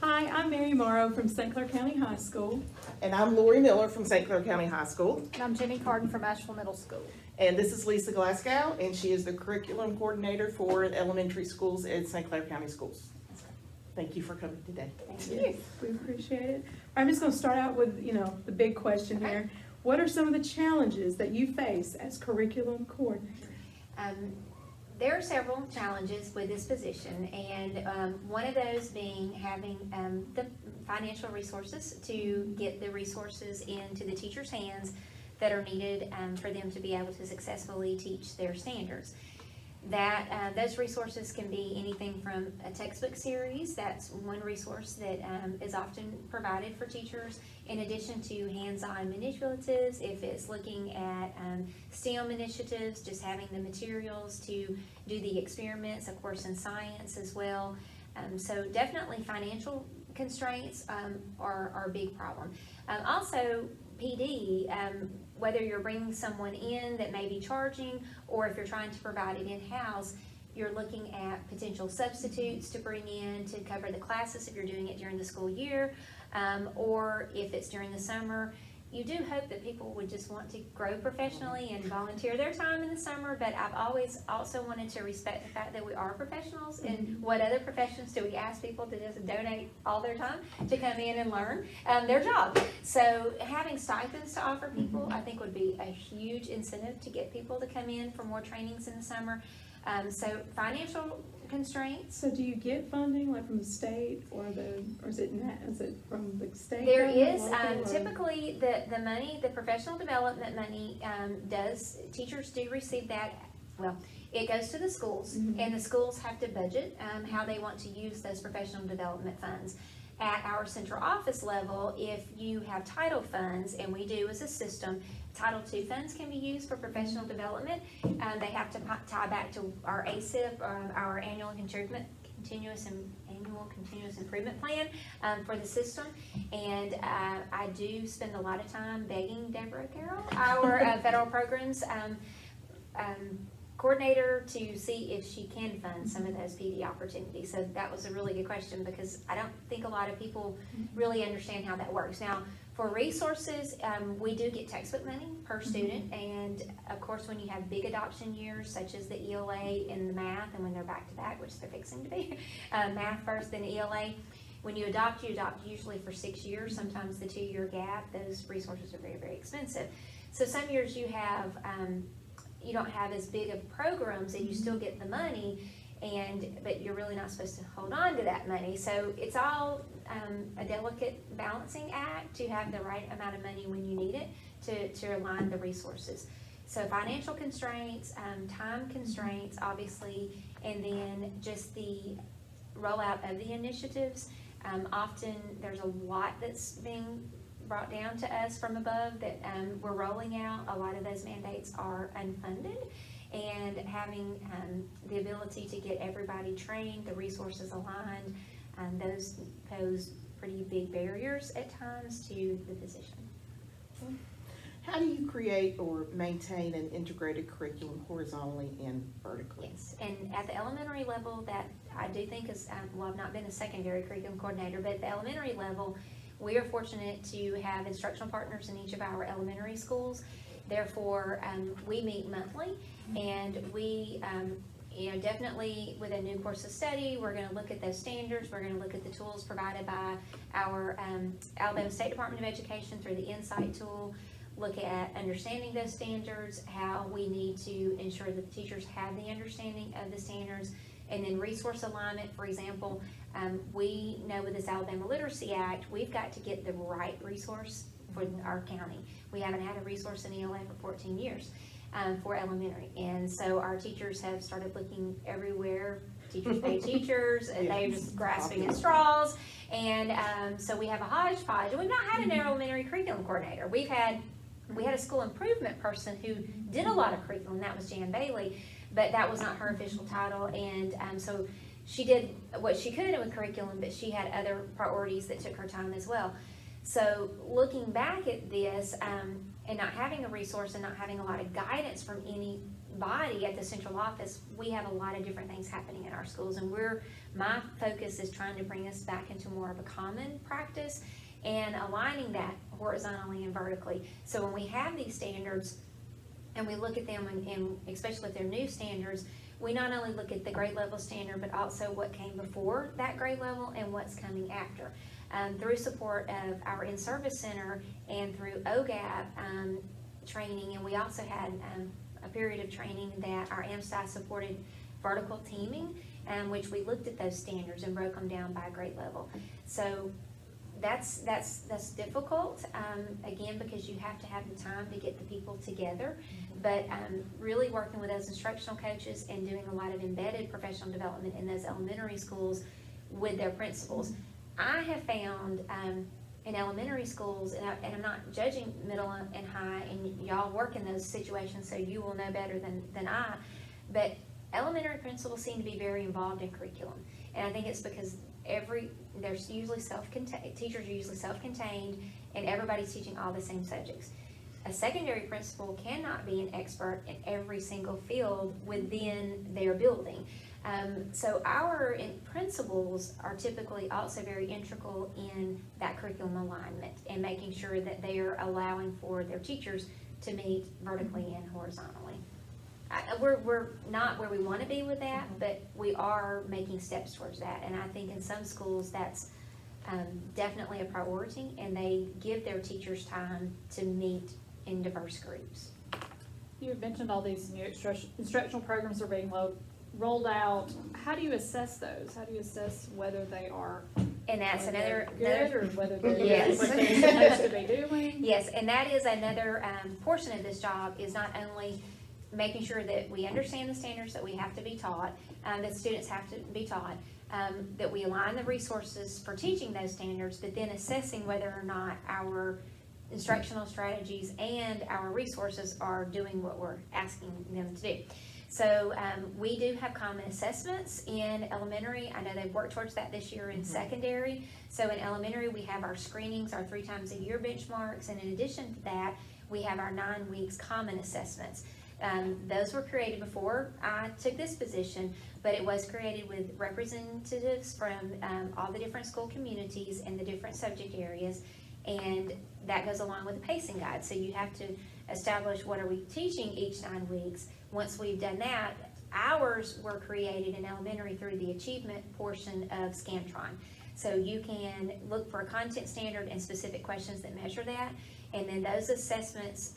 Hi, I'm Mary Morrow from St. Clair County High School. And I'm Lori Miller from St. Clair County High School. And I'm Jenny Carden from Asheville Middle School. And this is Lisa Glasgow, and she is the curriculum coordinator for elementary schools at St. Clair County Schools. Thank you for coming today. Thank you. We appreciate it. I'm just gonna start out with, the big question here. What are some of the challenges that you face as curriculum coordinator? There are several challenges with this position, and one of those being having the financial resources to get the resources into the teachers' hands that are needed for them to be able to successfully teach their standards. Those resources can be anything from a textbook series. That's one resource that is often provided for teachers, in addition to hands-on manipulatives. If it's looking at STEM initiatives, just having the materials to do the experiments, of course, in science as well. So definitely financial constraints are a big problem. Also, PD, whether you're bringing someone in that may be charging, or if you're trying to provide it in-house, you're looking at potential substitutes to bring in to cover the classes if you're doing it during the school year, or if it's during the summer. You do hope that people would just want to grow professionally and volunteer their time in the summer, but I've always also wanted to respect the fact that we are professionals, and what other professions do we ask people to just donate all their time to come in and learn their job? So having stipends to offer people, I think, would be a huge incentive to get people to come in for more trainings in the summer. So financial constraints. So do you get funding like from the state or is it from the state? There government, is, local, or- typically, the money, the professional development money, teachers do receive that. Well, it goes to the schools, and the schools have to budget how they want to use those professional development funds. At our central office level, if you have title funds, and we do as a system, Title II funds can be used for professional development. They have to tie back to our ACIP, our annual continuous improvement plan for the system. And I do spend a lot of time begging Deborah Carroll, our federal programs coordinator, to see if she can fund some of those PD opportunities. So that was a really good question, because I don't think a lot of people really understand how that works. Now, for resources, we do get textbook money per student, and of course, when you have big adoption years, such as the ELA and the math, and when they're back to back, which they're fixing to be, math first, then ELA, when you adopt usually for 6 years, sometimes the 2-year gap. Those resources are very, very expensive. So some years you have, you don't have as big of programs, and you still get the money, but you're really not supposed to hold on to that money. So it's all a delicate balancing act to have the right amount of money when you need it to align the resources. So financial constraints, time constraints, obviously, and then just the rollout of the initiatives. Often there's a lot that's being brought down to us from above that we're rolling out. A lot of those mandates are unfunded, and having the ability to get everybody trained, the resources aligned, those pose pretty big barriers at times to the position. How do you create or maintain an integrated curriculum horizontally and vertically? Yes, and at the elementary level, that I do think is, well, I've not been a secondary curriculum coordinator, but at the elementary level, we are fortunate to have instructional partners in each of our elementary schools. Therefore, we meet monthly, and we, definitely with a new course of study, we're going to look at those standards. We're going to look at the tools provided by our Alabama State Department of Education through the Insight tool, look at understanding those standards, how we need to ensure that the teachers have the understanding of the standards, and then resource alignment. For example, we know with this Alabama Literacy Act, we've got to get the right resource for our county. We haven't had a resource in ELA for 14 years for elementary. And so our teachers have started looking everywhere. Teachers pay teachers, and they're just grasping at straws. And so we have a hodgepodge. And we've not had an elementary curriculum coordinator. We had a school improvement person who did a lot of curriculum. That was Jan Bailey, but that was not her official title. And so she did what she could with curriculum, but she had other priorities that took her time as well. So looking back at this, and not having a resource and not having a lot of guidance from any body at the central office, we have a lot of different things happening in our schools, and my focus is trying to bring us back into more of a common practice and aligning that horizontally and vertically. So when we have these standards and we look at them, and especially if they're new standards, we not only look at the grade level standard, but also what came before that grade level and what's coming after. Through support of our in-service center and through OGAP training, and we also had a period of training that our AMSTI supported vertical teaming, which we looked at those standards and broke them down by grade level. So that's difficult, again, because you have to have the time to get the people together. But really working with those instructional coaches and doing a lot of embedded professional development in those elementary schools with their principals. I have found in elementary schools, and I'm not judging middle and high, and y'all work in those situations, so you will know better than I, but elementary principals seem to be very involved in curriculum. And I think it's because there's usually teachers are usually self-contained, and everybody's teaching all the same subjects. A secondary principal cannot be an expert in every single field within their building. So our principals are typically also very integral in that curriculum alignment and making sure that they are allowing for their teachers to meet vertically and horizontally. We're not where we want to be with that, but we are making steps towards that. And I think in some schools that's definitely a priority, and they give their teachers time to meet in diverse groups. You mentioned all these new instructional programs are being rolled out. How do you assess those? How do you assess whether they are And that's another good or whether they're doing Yes. what they're supposed to be doing? Yes, and that is another portion of this job, is not only making sure that we understand the standards that we have to be taught, that students have to be taught, that we align the resources for teaching those standards, but then assessing whether or not our instructional strategies and our resources are doing what we're asking them to do. So we do have common assessments in elementary. I know they've worked towards that this year in secondary. So in elementary, we have our screenings, our 3 times a year benchmarks, and in addition to that, we have our 9 weeks common assessments. Those were created before I took this position, but it was created with representatives from all the different school communities and the different subject areas, and that goes along with the pacing guide. So you have to establish what are we teaching each 9 weeks. Once we've done that, hours were created in elementary through the achievement portion of Scantron. So you can look for a content standard and specific questions that measure that. And then those assessments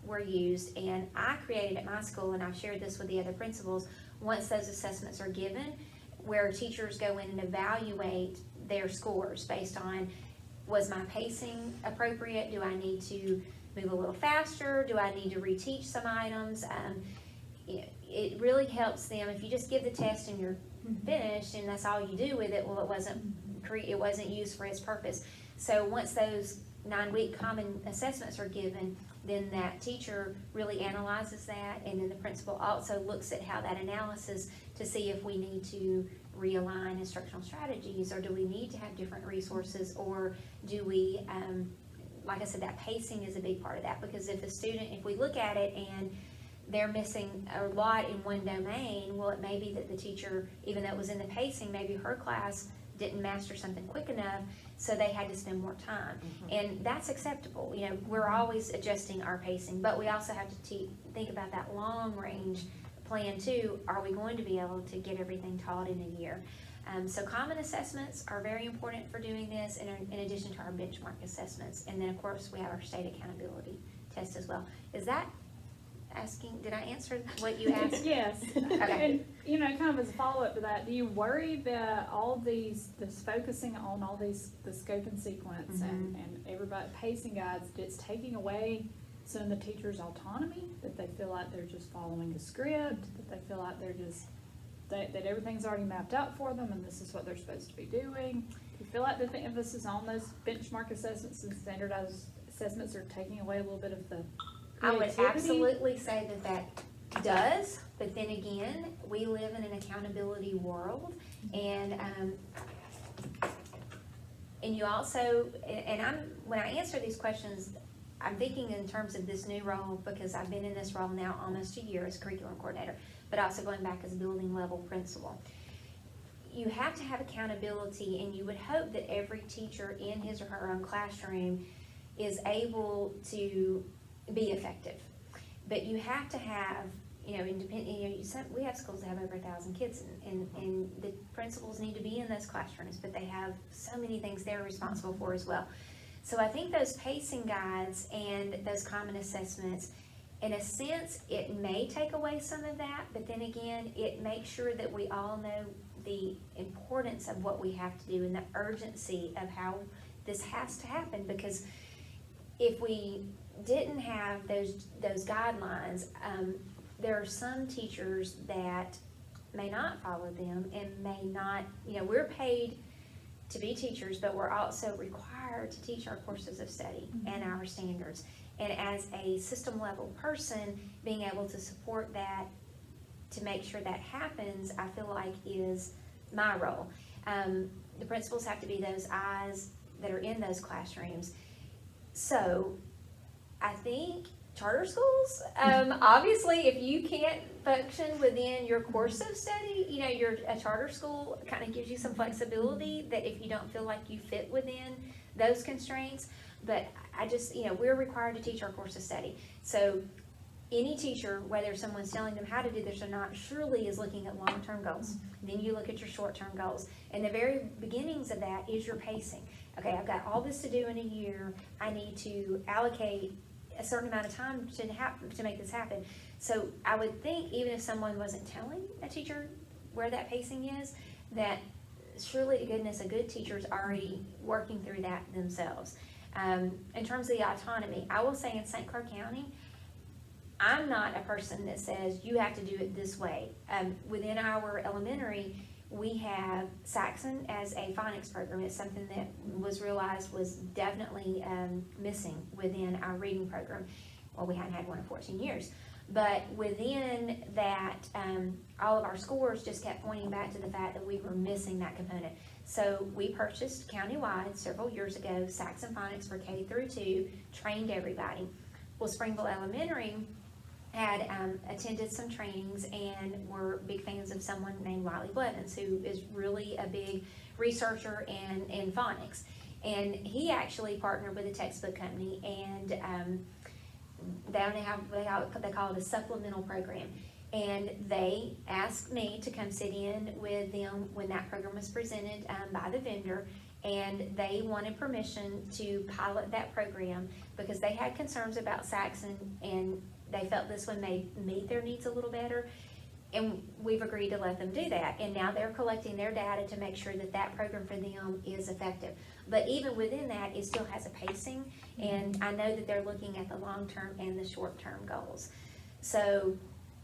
were used, and I created at my school, and I've shared this with the other principals, once those assessments are given, where teachers go in and evaluate their scores based on, was my pacing appropriate? Do I need to move a little faster? Do I need to reteach some items? It really helps them. If you just give the test and you're finished and that's all you do with it, well, it wasn't used for its purpose. So once those 9-week common assessments are given, then that teacher really analyzes that, and then the principal also looks at how that analysis to see if we need to realign instructional strategies, or do we need to have different resources, or do we, like I said, that pacing is a big part of that, because if we look at it and they're missing a lot in one domain, well, it may be that the teacher, even though it was in the pacing, maybe her class didn't master something quick enough, so they had to spend more time. And that's acceptable. We're always adjusting our pacing, but we also have to think about that long range plan too. Are we going to be able to get everything taught in a year? So common assessments are very important for doing this, in addition to our benchmark assessments. And then of course we have our state accountability test as well. Is that did I answer what you asked? Yes. Okay. And, kind of as a follow-up to that, do you worry that all this focusing on all the scope and sequence and everybody pacing guides, it's taking away some of the teachers' autonomy, that they feel like they're just following the script, that they feel like that everything's already mapped out for them and this is what they're supposed to be doing? Do you feel like the emphasis on those benchmark assessments and standardized assessments are taking away a little bit of the I would creativity? absolutely say that does, but then again, we live in an accountability world, and you also, when I answer these questions, I'm thinking in terms of this new role, because I've been in this role now almost a year as curriculum coordinator, but also going back as building level principal. You have to have accountability, and you would hope that every teacher in his or her own classroom is able to be effective. But you have to have, we have schools that have over 1,000 kids, and the principals need to be in those classrooms, but they have so many things they're responsible for as well. So I think those pacing guides and those common assessments, in a sense, it may take away some of that, but then again, it makes sure that we all know the importance of what we have to do and the urgency of how this has to happen, because if we didn't have those guidelines, there are some teachers that may not follow them and may not, we're paid to be teachers, but we're also required to teach our courses of study and our standards. And as a system level person, being able to support that, to make sure that happens, I feel like is my role. The principals have to be those eyes that are in those classrooms. So I think charter schools, obviously, if you can't function within your course of study, you're a charter school kind of gives you some flexibility that if you don't feel like you fit within those constraints. But I just, we're required to teach our course of study. So any teacher, whether someone's telling them how to do this or not, surely is looking at long-term goals. Then you look at your short-term goals. And the very beginnings of that is your pacing. Okay, I've got all this to do in a year. I need to allocate a certain amount of time to make this happen. So I would think even if someone wasn't telling a teacher where that pacing is, that surely to goodness a good teacher is already working through that themselves. In terms of the autonomy, I will say in St. Clair County, I'm not a person that says you have to do it this way. Within our elementary, we have Saxon as a phonics program. It's something that was realized was definitely missing within our reading program. Well, we hadn't had one in 14 years. But within that, all of our scores just kept pointing back to the fact that we were missing that component. So we purchased countywide several years ago Saxon Phonics for K through 2, trained everybody. Well, Springville Elementary had attended some trainings and were big fans of someone named Wiley Blevins, who is really a big researcher in phonics. And he actually partnered with a textbook company, and they call it a supplemental program. And they asked me to come sit in with them when that program was presented by the vendor, and they wanted permission to pilot that program because they had concerns about Saxon, and they felt this one may meet their needs a little better. And we've agreed to let them do that. And now they're collecting their data to make sure that that program for them is effective. But even within that, it still has a pacing. And I know that they're looking at the long-term and the short-term goals. So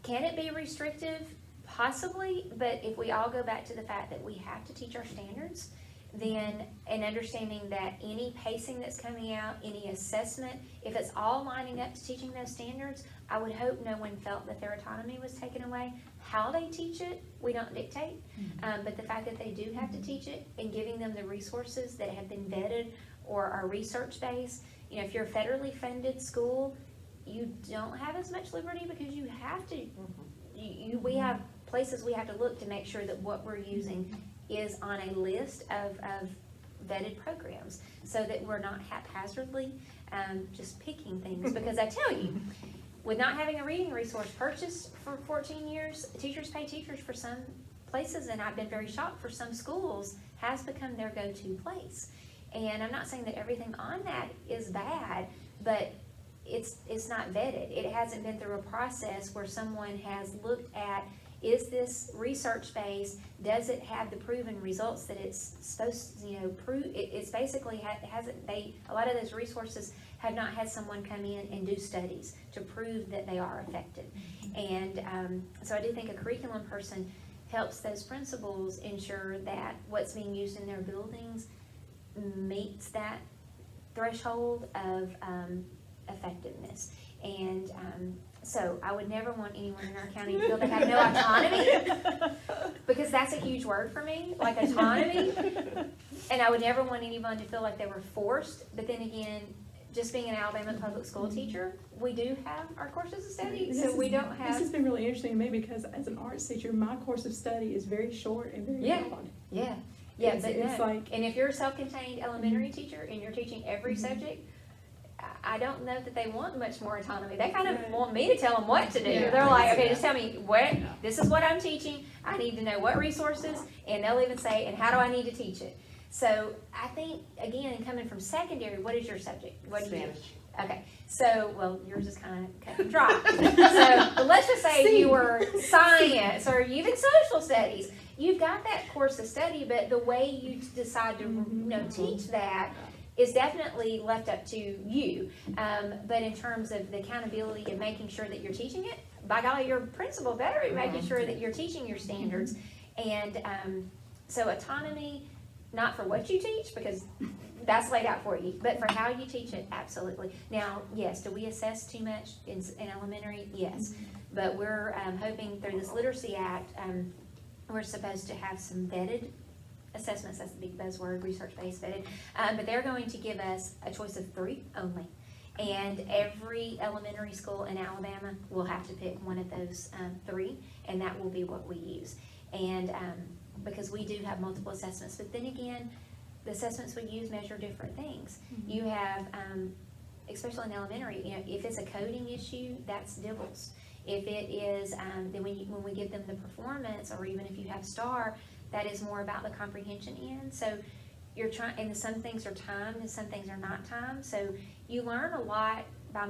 can it be restrictive? Possibly. But if we all go back to the fact that we have to teach our standards, then, and understanding that any pacing that's coming out, any assessment, if it's all lining up to teaching those standards, I would hope no one felt that their autonomy was taken away. How they teach it, we don't dictate, but the fact that they do have to teach it and giving them the resources that have been vetted or are research-based. If you're a federally funded school, you don't have as much liberty because you have to, we have places we have to look to make sure that what we're using is on a list of vetted programs so that we're not haphazardly just picking things. Because I tell you, with not having a reading resource purchased for 14 years, teachers pay teachers for some places, and I've been very shocked for some schools, has become their go-to place. And I'm not saying that everything on that is bad, but it's not vetted. It hasn't been through a process where someone has looked at, is this research-based? Does it have the proven results that it's supposed to, prove? It's basically a lot of those resources have not had someone come in and do studies to prove that they are effective. And so I do think a curriculum person helps those principals ensure that what's being used in their buildings meets that threshold of effectiveness. And so I would never want anyone in our county to feel they have no autonomy, because that's a huge word for me, like autonomy. And I would never want anyone to feel like they were forced, but then again, just being an Alabama public school teacher, we do have our courses of study, This so is- we don't This have, has been really interesting to me because as an arts teacher, my course of study is very short and very Yeah. broad. yeah, It's- but it's no. like- And if you're a self-contained elementary teacher and you're teaching every Mhm. subject, I don't know that they want much more autonomy. They kind of Right. want me to tell them what to do. Yeah. They're like, okay, just tell me what, this is what I'm teaching. I need to know what resources, and they'll even say, and how do I need to teach it? So I think, again, coming from secondary, what is your subject? What do you? Spanish. Okay, so, well, yours is kind of cut and dry. So, but let's just say you were science or even social studies. You've got that course of study, but the way you decide to, teach that is definitely left up to you. But in terms of the accountability of making sure that you're teaching it, by golly, your principal better be making sure that you're teaching your standards. And, so autonomy, not for what you teach, because that's laid out for you, but for how you teach it, absolutely. Now, yes, do we assess too much in elementary? Yes. But we're hoping through this Literacy Act, we're supposed to have some vetted assessments, that's the big buzzword, research-based vetted, but they're going to give us a choice of 3 only. And every elementary school in Alabama will have to pick one of those 3, and that will be what we use. And because we do have multiple assessments, but then again, the assessments we use measure different things. You have, especially in elementary, if it's a coding issue, that's DIBELS. If it is, then when we give them the performance, or even if you have STAR, that is more about the comprehension end. So you're trying, and some things are timed and some things are not timed. So you learn a lot by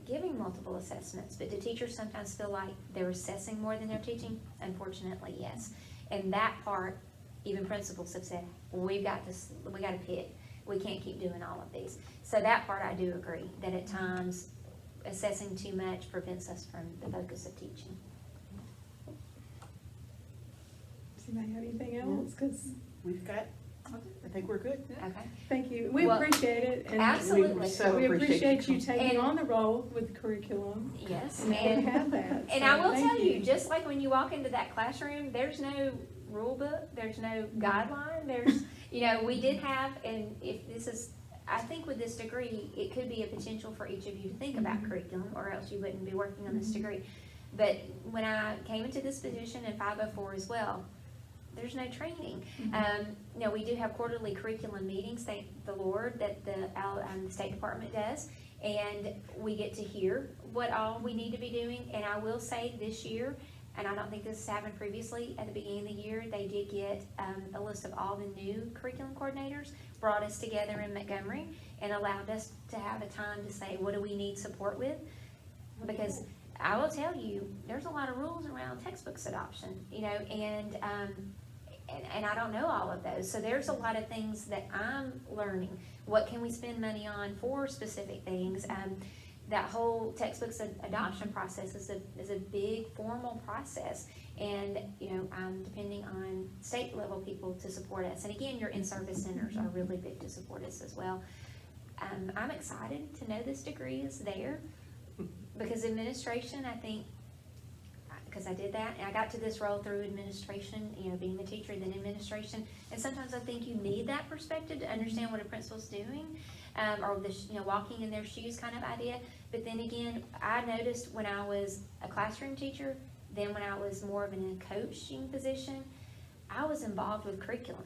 giving multiple assessments, but do teachers sometimes feel like they're assessing more than they're teaching? Unfortunately, yes. And that part, even principals have said, we got to pick. We can't keep doing all of these. So that part I do agree, that at times assessing too much prevents us from the focus of teaching. Does anybody have anything else? Because, We've got, I think we're good. Okay? thank you. We Well, appreciate it. and absolutely. We so We appreciate you you. taking And- on the role with curriculum. Yes. And now we have that. And so I will thank tell you, just like when you walk into that classroom, there's no rule book, there's no guideline, there's, we did have, and if this is, I think with this degree, it could be a potential for each of you to think about curriculum, or else you wouldn't be working on this degree. But when I came into this position in 504 as well, there's no training. We do have quarterly curriculum meetings, thank the Lord, that the State Department does. And we get to hear what all we need to be doing. And I will say this year, and I don't think this has happened previously, at the beginning of the year, they did get a list of all the new curriculum coordinators, brought us together in Montgomery, and allowed us to have a time to say, what do we need support with? Because I will tell you, there's a lot of rules around textbooks adoption, and I don't know all of those. So there's a lot of things that I'm learning. What can we spend money on for specific things? That whole textbooks adoption process is a big formal process. And, I'm depending on state level people to support us. And again, your in-service centers are really big to support us as well. I'm excited to know this degree is there, because administration, I think, because I did that, and I got to this role through administration, being the teacher, then administration, and sometimes I think you need that perspective to understand what a principal's doing, or walking in their shoes kind of idea. But then again, I noticed when I was a classroom teacher, then when I was more of in a coaching position, I was involved with curriculum.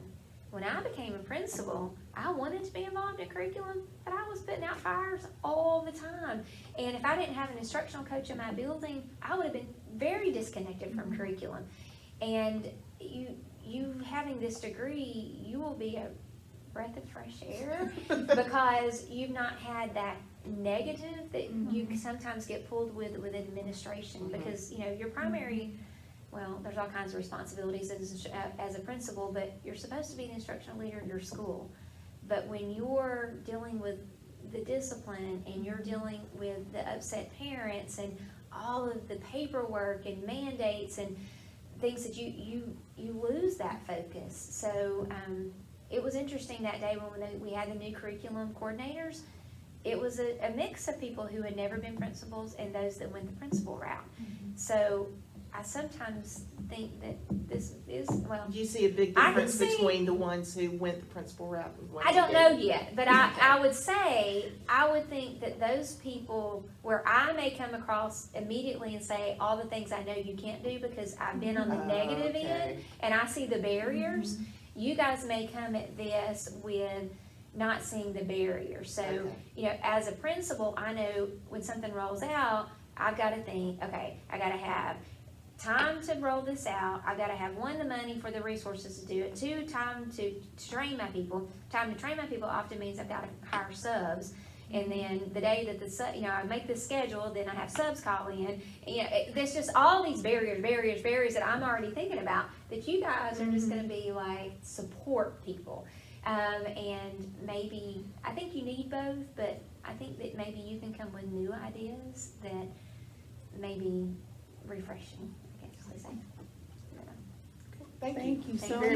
When I became a principal, I wanted to be involved in curriculum, but I was putting out fires all the time. And if I didn't have an instructional coach in my building, I would have been very disconnected from curriculum. And you having this degree, you will be a breath of fresh air because you've not had that negative that you sometimes get pulled with administration, because your primary, well, there's all kinds of responsibilities as a principal, but you're supposed to be the instructional leader in your school. But when you're dealing with the discipline and you're dealing with the upset parents and all of the paperwork and mandates and things, that you lose that focus. So it was interesting that day when we had the new curriculum coordinators. It was a mix of people who had never been principals and those that went the principal route. So I sometimes think that this is, well, Do you see a big I can difference see- between the ones who went the principal route and the ones I who don't know didn't? yet, but I would say, I would think that those people, where I may come across immediately and say all the things I know you can't do because I've been on the Oh, negative okay. end, and I see the barriers, you guys may come at this with not seeing the barriers. So, Okay. you know, as a principal, I know when something rolls out, I've gotta think, okay, I gotta have time to roll this out, I've gotta have, one, the money for the resources to do it, two, time to train my people. Time to train my people often means I've gotta hire subs, and then the day that I make the schedule, then I have subs call in. You know, there's just all these barriers that I'm already thinking about, that you guys are just gonna be like, support people. And maybe, I think you need both, but I think that maybe you can come with new ideas that may be refreshing, I guess to say. Thank you. Thank you Thank so you. much.